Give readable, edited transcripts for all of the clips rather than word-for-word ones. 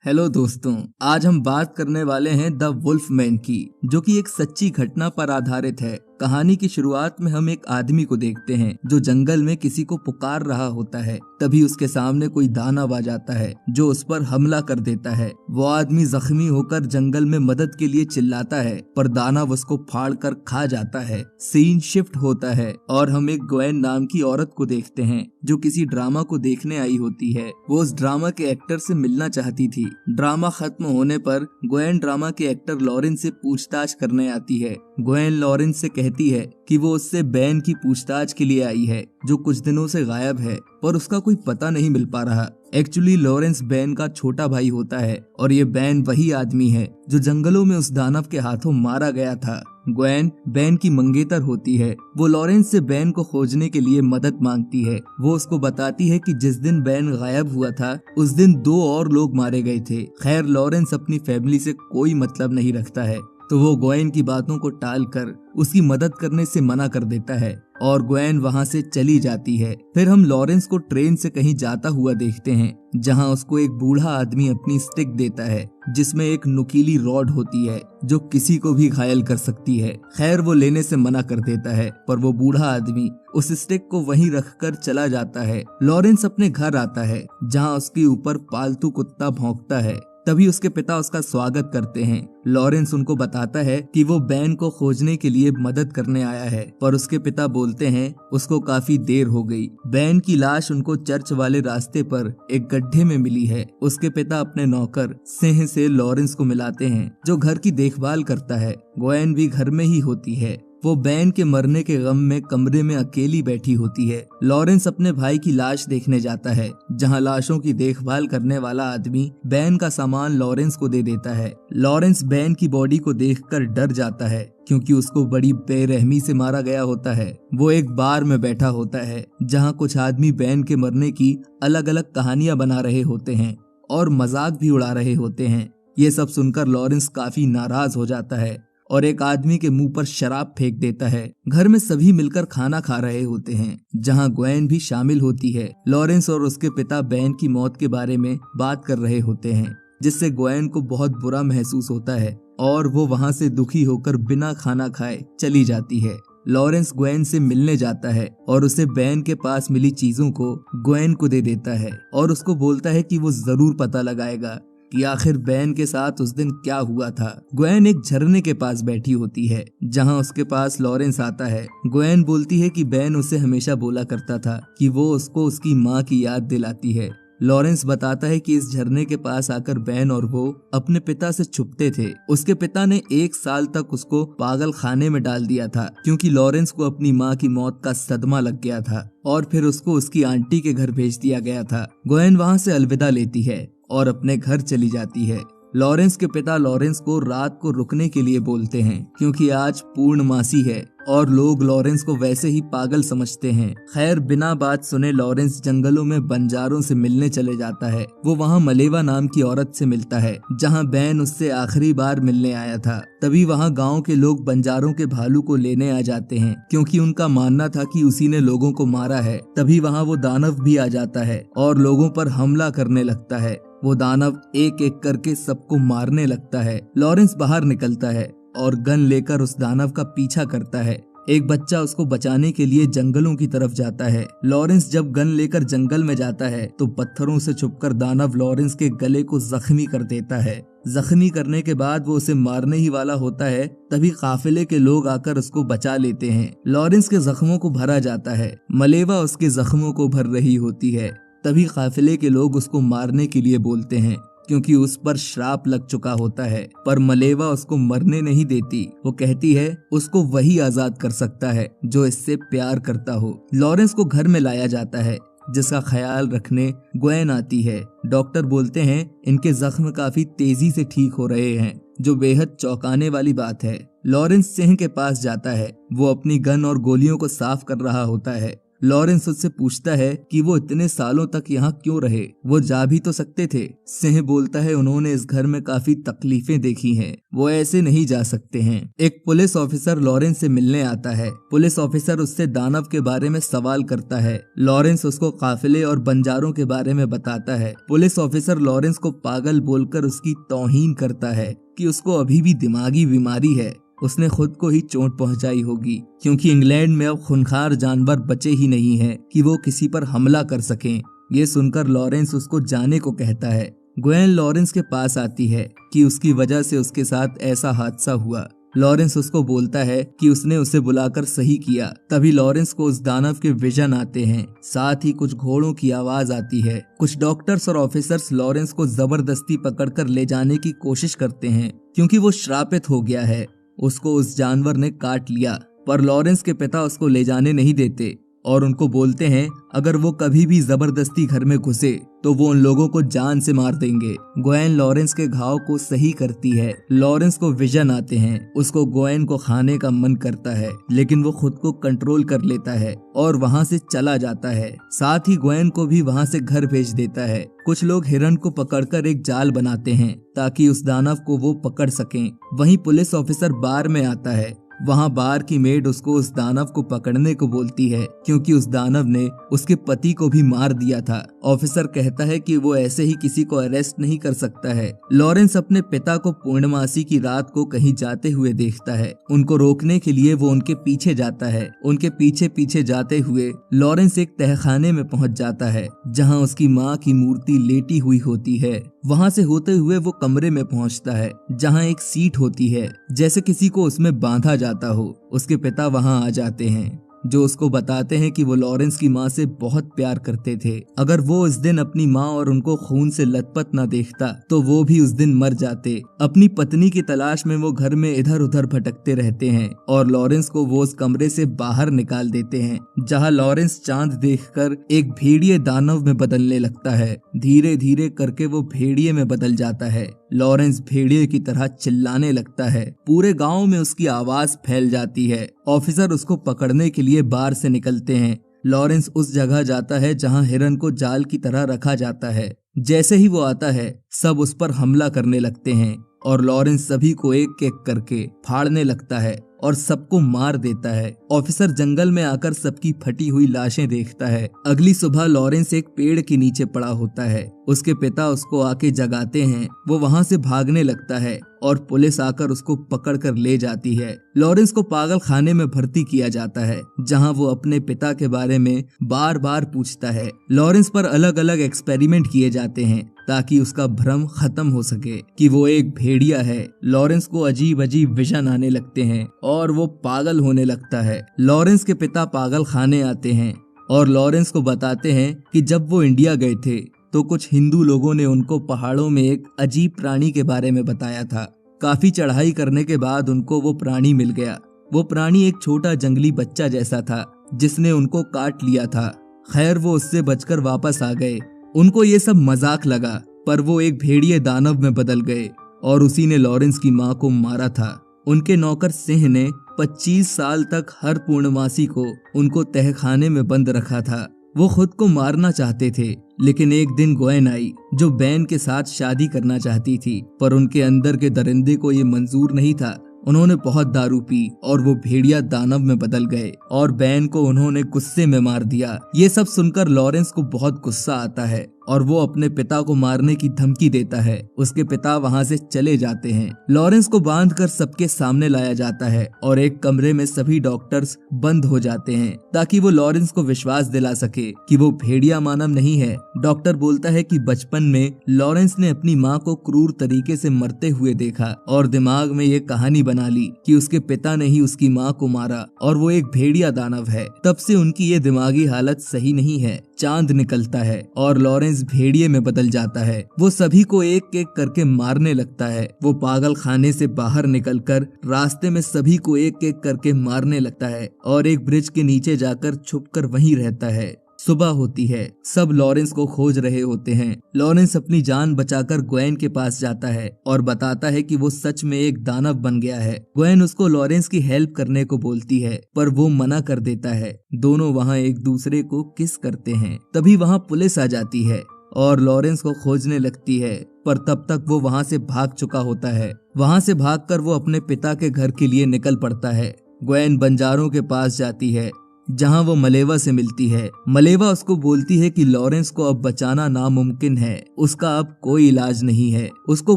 Hello दोस्तों, आज हम बात करने वाले हैं द वुल्फ मैन की, जो कि एक सच्ची घटना पर आधारित है। कहानी की शुरुआत में हम एक आदमी को देखते हैं जो जंगल में किसी को पुकार रहा होता है। तभी उसके सामने कोई दानव आ जाता है जो उस पर हमला कर देता है। वो आदमी जख्मी होकर जंगल में मदद के लिए चिल्लाता है, पर दानव उसको फाड़ कर खा जाता है। सीन शिफ्ट होता है और हम एक ग्वेन नाम की औरत को देखते हैं जो किसी ड्रामा को देखने आई होती है। वो उस ड्रामा के एक्टर से मिलना चाहती थी। ड्रामा खत्म होने पर ग्वेन ड्रामा के एक्टर लॉरेंस से पूछताछ करने आती है। ग्वेन लॉरेंस से कहती है कि वो उससे बैन की पूछताछ के लिए आई है जो कुछ दिनों से गायब है, पर उसका कोई पता नहीं मिल पा रहा। एक्चुअली लॉरेंस बैन का छोटा भाई होता है और ये बैन वही आदमी है जो जंगलों में उस दानव के हाथों मारा गया था। ग्वेन बैन की मंगेतर होती है। वो लॉरेंस से बैन को खोजने के लिए मदद मांगती है। वो उसको बताती है कि जिस दिन बैन गायब हुआ था उस दिन 2 और लोग मारे गए थे। खैर, लॉरेंस अपनी फैमिली से कोई मतलब नहीं रखता है, तो वो ग्वेन की बातों को टालकर उसकी मदद करने से मना कर देता है और ग्वेन वहां से चली जाती है। फिर हम लॉरेंस को ट्रेन से कहीं जाता हुआ देखते हैं, जहां उसको एक बूढ़ा आदमी अपनी स्टिक देता है जिसमें एक नुकीली रॉड होती है जो किसी को भी घायल कर सकती है। खैर, वो लेने से मना कर देता है, पर वो बूढ़ा आदमी उस स्टिक को वहीं रखकर चला जाता है। लॉरेंस अपने घर आता है जहां उसके ऊपर पालतू कुत्ता भौंकता है। तभी उसके पिता उसका स्वागत करते हैं। लॉरेंस उनको बताता है कि वो बैन को खोजने के लिए मदद करने आया है, पर उसके पिता बोलते हैं उसको काफी देर हो गई। बैन की लाश उनको चर्च वाले रास्ते पर एक गड्ढे में मिली है। उसके पिता अपने नौकर सिंह से लॉरेंस को मिलाते हैं जो घर की देखभाल करता है। ग्वेन भी घर में ही होती है। वो बैन के मरने के गम में कमरे में अकेली बैठी होती है। लॉरेंस अपने भाई की लाश देखने जाता है, जहां लाशों की देखभाल करने वाला आदमी बैन का सामान लॉरेंस को दे देता है। लॉरेंस बैन की बॉडी को देखकर डर जाता है क्योंकि उसको बड़ी बेरहमी से मारा गया होता है। वो एक बार में बैठा होता है जहां कुछ आदमी बैन के मरने की अलग अलग कहानियां बना रहे होते हैं और मजाक भी उड़ा रहे होते हैं। ये सब सुनकर लॉरेंस काफी नाराज हो जाता है और एक आदमी के मुंह पर शराब फेंक देता है। घर में सभी मिलकर खाना खा रहे होते हैं, जहां ग्वेन भी शामिल होती है। लॉरेंस और उसके पिता बैन की मौत के बारे में बात कर रहे होते हैं, जिससे ग्वेन को बहुत बुरा महसूस होता है और वो वहां से दुखी होकर बिना खाना खाए चली जाती है। लॉरेंस ग्वेन से मिलने जाता है और उसे बैन के पास मिली चीजों को ग्वेन को दे देता है और उसको बोलता है कि वो जरूर पता लगाएगा कि आखिर बैन के साथ उस दिन क्या हुआ था। ग्वेन एक झरने के पास बैठी होती है जहां उसके पास लॉरेंस आता है। ग्वेन बोलती है कि बैन उसे हमेशा बोला करता था कि वो उसको उसकी माँ की याद दिलाती है। लॉरेंस बताता है कि इस झरने के पास आकर बैन और वो अपने पिता से छुपते थे। उसके पिता ने 1 साल तक उसको पागल खाने में डाल दिया था क्योंकि लॉरेंस को अपनी माँ की मौत का सदमा लग गया था और फिर उसको उसकी आंटी के घर भेज दिया गया था। ग्वेन वहाँ से अलविदा लेती है और अपने घर चली जाती है। लॉरेंस के पिता लॉरेंस को रात को रुकने के लिए बोलते हैं क्योंकि आज पूर्णमासी है और लोग लॉरेंस को वैसे ही पागल समझते हैं। खैर, बिना बात सुने लॉरेंस जंगलों में बंजारों से मिलने चले जाता है। वो वहाँ मलेवा नाम की औरत से मिलता है जहाँ बैन उससे आखिरी बार मिलने आया था। तभी वहाँ गांव के लोग बंजारों के भालू को लेने आ जाते हैं क्योंकि उनका मानना था कि उसी ने लोगों को मारा है। तभी वहाँ वो दानव भी आ जाता है और लोगों पर हमला करने लगता है। वो दानव एक एक करके सबको मारने लगता है। लॉरेंस बाहर निकलता है और गन लेकर उस दानव का पीछा करता है। एक बच्चा उसको बचाने के लिए जंगलों की तरफ जाता है। लॉरेंस जब गन लेकर जंगल में जाता है तो पत्थरों से छुपकर दानव लॉरेंस के गले को जख्मी कर देता है। जख्मी करने के बाद वो उसे मारने ही वाला होता है, तभी काफिले के लोग आकर उसको बचा लेते हैं। लॉरेंस के जख्मों को भरा जाता है। मलेवा उसके जख्मों को भर रही होती है। तभी काफिले के लोग उसको मारने के लिए बोलते हैं क्योंकि उस पर श्राप लग चुका होता है, पर मलेवा उसको मरने नहीं देती। वो कहती है उसको वही आजाद कर सकता है जो इससे प्यार करता हो। लॉरेंस को घर में लाया जाता है जिसका ख्याल रखने ग्वेन आती है। डॉक्टर बोलते हैं इनके जख्म काफी तेजी से ठीक हो रहे हैं, जो बेहद चौंकाने वाली बात है। लॉरेंस सिंह के पास जाता है। वो अपनी गन और गोलियों को साफ कर रहा होता है। लॉरेंस उससे पूछता है कि वो इतने सालों तक यहाँ क्यों रहे, वो जा भी तो सकते थे। सिंह बोलता है उन्होंने इस घर में काफी तकलीफें देखी हैं, वो ऐसे नहीं जा सकते हैं। एक पुलिस ऑफिसर लॉरेंस से मिलने आता है। पुलिस ऑफिसर उससे दानव के बारे में सवाल करता है। लॉरेंस उसको काफिले और बंजारों के बारे में बताता है। पुलिस ऑफिसर लॉरेंस को पागल बोलकर उसकी तौहीन करता है कि उसको अभी भी दिमागी बीमारी है, उसने खुद को ही चोट पहुंचाई होगी, क्योंकि इंग्लैंड में अब खूंखार जानवर बचे ही नहीं हैं कि वो किसी पर हमला कर सकें। ये सुनकर लॉरेंस उसको जाने को कहता है। ग्वेन लॉरेंस के पास आती है कि उसकी वजह से उसके साथ ऐसा हादसा हुआ। लॉरेंस उसको बोलता है कि उसने उसे बुलाकर सही किया। तभी लॉरेंस को उस दानव के विजन आते हैं, साथ ही कुछ घोड़ों की आवाज आती है। कुछ डॉक्टर्स और ऑफिसर्स लॉरेंस को जबरदस्ती पकड़कर ले जाने की कोशिश करते हैं, क्योंकि वो श्रापित हो गया है, उसको उस जानवर ने काट लिया। पर लॉरेंस के पिता उसको ले जाने नहीं देते और उनको बोलते हैं अगर वो कभी भी जबरदस्ती घर में घुसे तो वो उन लोगों को जान से मार देंगे। ग्वेन लॉरेंस के घाव को सही करती है। लॉरेंस को विजन आते हैं, उसको ग्वेन को खाने का मन करता है, लेकिन वो खुद को कंट्रोल कर लेता है और वहाँ से चला जाता है। साथ ही ग्वेन को भी वहाँ से घर भेज देता है। कुछ लोग हिरन को पकड़कर एक जाल बनाते हैं ताकि उस दानव को वो पकड़ सकें। वहीं पुलिस ऑफिसर बार में आता है। वहाँ बार की मेड उसको उस दानव को पकड़ने को बोलती है, क्योंकि उस दानव ने उसके पति को भी मार दिया था। ऑफिसर कहता है कि वो ऐसे ही किसी को अरेस्ट नहीं कर सकता है। लॉरेंस अपने पिता को पूर्णमासी की रात को कहीं जाते हुए देखता है। उनको रोकने के लिए वो उनके पीछे जाता है। उनके पीछे पीछे जाते हुए लॉरेंस एक तहखाने में पहुँच जाता है, जहाँ उसकी माँ की मूर्ति लेटी हुई होती है। वहाँ से होते हुए वो कमरे में पहुँचता है, जहाँ एक सीट होती है, जैसे किसी को उसमें बांधा जाता हो। उसके पिता वहाँ आ जाते हैं, जो उसको बताते हैं कि वो लॉरेंस की माँ से बहुत प्यार करते थे। अगर वो उस दिन अपनी माँ और उनको खून से लथपथ न देखता तो वो भी उस दिन मर जाते। अपनी पत्नी की तलाश में वो घर में इधर उधर भटकते रहते हैं और लॉरेंस को वो उस कमरे से बाहर निकाल देते हैं, जहाँ लॉरेंस चांद देखकर एक भेड़िए दानव में बदलने लगता है। धीरे धीरे करके वो भेड़िए में बदल जाता है। लॉरेंस भेड़िए की तरह चिल्लाने लगता है। पूरे गांव में उसकी आवाज फैल जाती है। ऑफिसर उसको पकड़ने के लिए बार से निकलते हैं। लॉरेंस उस जगह जाता है जहां हिरन को जाल की तरह रखा जाता है। जैसे ही वो आता है, सब उस पर हमला करने लगते हैं और लॉरेंस सभी को एक एक करके फाड़ने लगता है और सबको मार देता है। ऑफिसर जंगल में आकर सबकी फटी हुई लाशें देखता है। अगली सुबह लॉरेंस एक पेड़ के नीचे पड़ा होता है। उसके पिता उसको आके जगाते हैं। वो वहाँ से भागने लगता है और पुलिस आकर उसको पकड़ कर ले जाती है। लॉरेंस को पागल खाने में भर्ती किया जाता है, जहाँ वो अपने पिता के बारे में बार बार पूछता है। लॉरेंस पर अलग अलग एक्सपेरिमेंट किए जाते हैं ताकि उसका भ्रम खत्म हो सके कि वो एक भेड़िया है। लॉरेंस को अजीब अजीब विजन आने लगते हैं और वो पागल होने लगता है। लॉरेंस के पिता पागल खाने आते हैं और लॉरेंस को बताते हैं कि जब वो इंडिया गए थे तो कुछ हिंदू लोगों ने उनको पहाड़ों में एक अजीब प्राणी के बारे में बताया था। काफी चढ़ाई करने के बाद उनको वो प्राणी मिल गया। वो प्राणी एक छोटा जंगली बच्चा जैसा था, जिसने उनको काट लिया था। खैर, वो उससे बचकर वापस आ गए। उनको ये सब मजाक लगा, पर वो एक भेड़िए दानव में बदल गए और उसी ने लॉरेंस की माँ को मारा था। उनके नौकर सिंह ने 25 साल तक हर पूर्णमासी को उनको तहखाने में बंद रखा था। वो खुद को मारना चाहते थे, लेकिन एक दिन ग्वेन आई, जो बैन के साथ शादी करना चाहती थी, पर उनके अंदर के दरिंदे को ये मंजूर नहीं था। उन्होंने बहुत दारू पी और वो भेड़िया दानव में बदल गए और बैन को उन्होंने गुस्से में मार दिया। ये सब सुनकर लॉरेंस को बहुत गुस्सा आता है और वो अपने पिता को मारने की धमकी देता है। उसके पिता वहाँ से चले जाते हैं। लॉरेंस को बांधकर सबके सामने लाया जाता है और एक कमरे में सभी डॉक्टर्स बंद हो जाते हैं ताकि वो लॉरेंस को विश्वास दिला सके कि वो भेड़िया मानव नहीं है। डॉक्टर बोलता है कि बचपन में लॉरेंस ने अपनी माँ को क्रूर तरीके से मरते हुए देखा और दिमाग में ये कहानी बना ली कि उसके पिता ने ही उसकी माँ को मारा और वो एक भेड़िया दानव है। तब से उनकी ये दिमागी हालत सही नहीं है। चांद निकलता है और लॉरेंस भेड़िए में बदल जाता है। वो सभी को एक एक करके मारने लगता है। वो पागल खाने से बाहर निकलकर रास्ते में सभी को एक एक करके मारने लगता है और एक ब्रिज के नीचे जाकर छुपकर वहीं रहता है। सुबह होती है, सब लॉरेंस को खोज रहे होते हैं। लॉरेंस अपनी जान बचाकर ग्वेन के पास जाता है और बताता है कि वो सच में एक दानव बन गया है। ग्वेन उसको लॉरेंस की हेल्प करने को बोलती है, पर वो मना कर देता है। दोनों वहाँ एक दूसरे को किस करते हैं। तभी वहाँ पुलिस आ जाती है और लॉरेंस को खोजने लगती है, पर तब तक वो वहाँ से भाग चुका होता है। वहाँ से भागकर वो अपने पिता के घर के लिए निकल पड़ता है। ग्वेन बंजारों के पास जाती है, जहाँ वो मलेवा से मिलती है। मलेवा उसको बोलती है कि लॉरेंस को अब बचाना नामुमकिन है, उसका अब कोई इलाज नहीं है, उसको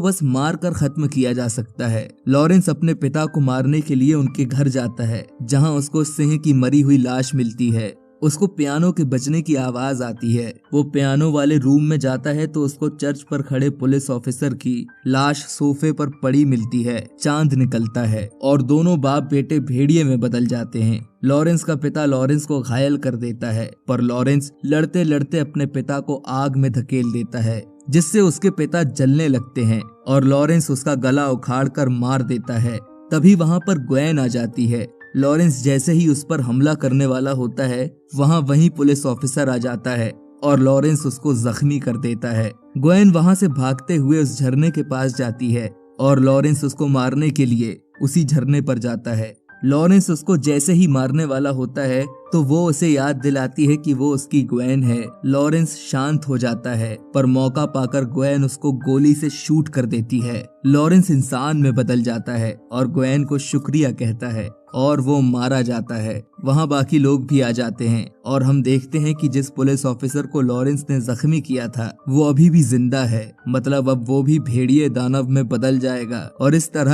बस मार कर खत्म किया जा सकता है। लॉरेंस अपने पिता को मारने के लिए उनके घर जाता है, जहाँ उसको सिंह की मरी हुई लाश मिलती है। उसको पियानो के बजने की आवाज आती है। वो पियानो वाले रूम में जाता है तो उसको चर्च पर खड़े पुलिस ऑफिसर की लाश सोफे पर पड़ी मिलती है। चांद निकलता है और दोनों बाप बेटे भेड़िए में बदल जाते हैं। लॉरेंस का पिता लॉरेंस को घायल कर देता है, पर लॉरेंस लड़ते लड़ते अपने पिता को आग में धकेल देता है, जिससे उसके पिता जलने लगते हैं और लॉरेंस उसका गला उखाड़ कर मार देता है। तभी वहाँ पर ग्वेन आ जाती है। लॉरेंस जैसे ही उस पर हमला करने वाला होता है, वहीं पुलिस ऑफिसर आ जाता है और लॉरेंस उसको जख्मी कर देता है। ग्वेन वहाँ से भागते हुए उस झरने के पास जाती है और लॉरेंस उसको मारने के लिए उसी झरने पर जाता है। लॉरेंस उसको जैसे ही मारने वाला होता है तो वो उसे याद दिलाती है कि वो उसकी ग्वेन है। लॉरेंस शांत हो जाता है, पर मौका पाकर ग्वेन उसको गोली से शूट कर देती है। लॉरेंस इंसान में बदल जाता है और ग्वेन को शुक्रिया कहता है और वो मारा जाता है। वहाँ बाकी लोग भी आ जाते हैं और हम देखते हैं कि जिस पुलिस ऑफिसर को लॉरेंस ने जख्मी किया था वो अभी भी जिंदा है। मतलब अब वो भी भेड़िए दानव में बदल जाएगा और इस तरह